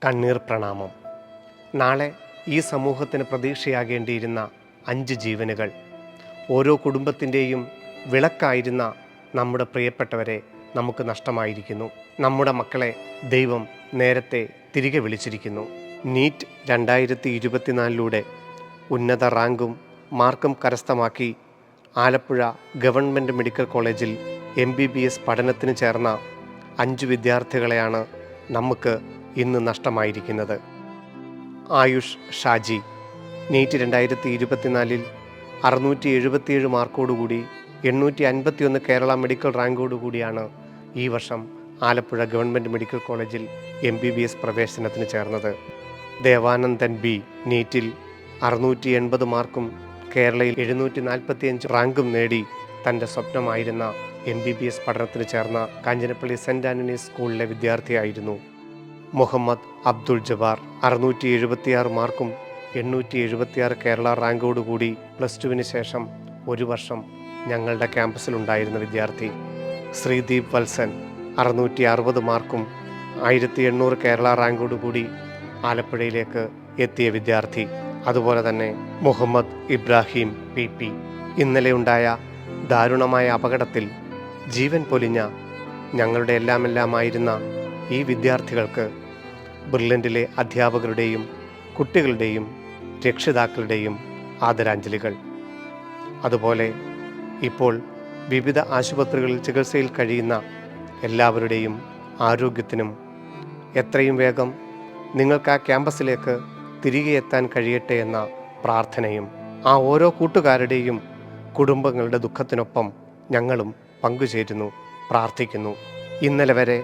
കണ്ണീർ പ്രണാമം. നാളെ ഈ സമൂഹത്തിന് പ്രതീക്ഷയാകേണ്ടിയിരുന്ന 5 ജീവനുകൾ, ഓരോ കുടുംബത്തിൻ്റെയും വിളക്കായിരുന്ന നമ്മുടെ പ്രിയപ്പെട്ടവരെ നമുക്ക് നഷ്ടമായിരിക്കുന്നു. നമ്മുടെ മക്കളെ ദൈവം നേരത്തെ തിരികെ വിളിച്ചിരിക്കുന്നു. നീറ്റ് 2024 ഉന്നത റാങ്കും മാർക്കും കരസ്ഥമാക്കി ആലപ്പുഴ ഗവൺമെൻറ് മെഡിക്കൽ കോളേജിൽ MBBS പഠനത്തിന് ചേർന്ന 5 വിദ്യാർത്ഥികളെയാണ് നമുക്ക് ഇന്ന് നഷ്ടമായിരിക്കുന്നത്. ആയുഷ് ഷാജി നീറ്റ് 2024 677 മാർക്കോടുകൂടി 851 കേരള മെഡിക്കൽ റാങ്കോടുകൂടിയാണ് ഈ വർഷം ആലപ്പുഴ ഗവൺമെൻറ് മെഡിക്കൽ കോളേജിൽ MBBS പ്രവേശനത്തിന് ചേർന്നത്. ദേവാനന്ദൻ ബി നീറ്റിൽ 680 മാർക്കും കേരളയിൽ 745 റാങ്കും നേടി തൻ്റെ സ്വപ്നമായിരുന്ന MBBS പഠനത്തിന് ചേർന്ന കാഞ്ഞിരപ്പള്ളി സെൻറ് ആൻ്റണീസ് സ്കൂളിലെ വിദ്യാർത്ഥിയായിരുന്നു. മുഹമ്മദ് അബ്ദുൾ ജബ്ബാർ 676 മാർക്കും 876 കേരള റാങ്കോടുകൂടി +2 ശേഷം 1 വർഷം ഞങ്ങളുടെ ക്യാമ്പസിലുണ്ടായിരുന്ന വിദ്യാർത്ഥി. ശ്രീദീപ് വത്സൻ 660 മാർക്കും 1800 കേരള റാങ്കോടുകൂടി ആലപ്പുഴയിലേക്ക് എത്തിയ വിദ്യാർത്ഥി. അതുപോലെ തന്നെ മുഹമ്മദ് ഇബ്രാഹിം PP. ഇന്നലെ ഉണ്ടായ ദാരുണമായ അപകടത്തിൽ ജീവൻ പൊലിഞ്ഞ ഞങ്ങളുടെ എല്ലാമായിരുന്ന ഈ വിദ്യാർത്ഥികൾക്ക് ബിർലൻഡിലെ അധ്യാപകരുടെയും കുട്ടികളുടെയും രക്ഷിതാക്കളുടെയും ആദരാഞ്ജലികൾ. അതുപോലെ ഇപ്പോൾ വിവിധ ആശുപത്രികളിൽ ചികിത്സയിൽ കഴിയുന്ന എല്ലാവരുടെയും ആരോഗ്യത്തിനും എത്രയും വേഗം നിങ്ങൾക്ക് ആ ക്യാമ്പസിലേക്ക് തിരികെ എത്താൻ കഴിയട്ടെ എന്ന പ്രാർത്ഥനയും ആ ഓരോ കൂട്ടുകാരുടെയും കുടുംബങ്ങളുടെ ദുഃഖത്തിനൊപ്പം ഞങ്ങളും പങ്കുചേരുന്നു, പ്രാർത്ഥിക്കുന്നു. ഇന്നലെ വരെ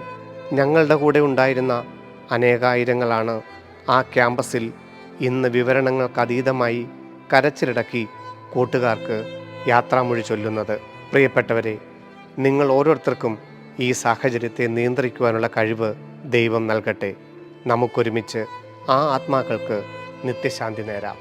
ഞങ്ങളുടെ കൂടെ ഉണ്ടായിരുന്ന അനേകായിരങ്ങളാണ് ആ ക്യാമ്പസിൽ ഇന്ന് വിവരണങ്ങൾക്കതീതമായി കരച്ചിലടക്കി കൂട്ടുകാർക്ക് യാത്രാമൊഴി ചൊല്ലുന്നത്. പ്രിയപ്പെട്ടവരെ, നിങ്ങൾ ഓരോരുത്തർക്കും ഈ സാഹചര്യത്തെ നിയന്ത്രിക്കുവാനുള്ള കഴിവ് ദൈവം നൽകട്ടെ. നമുക്കൊരുമിച്ച് ആ ആത്മാക്കൾക്ക് നിത്യശാന്തി നേരാം.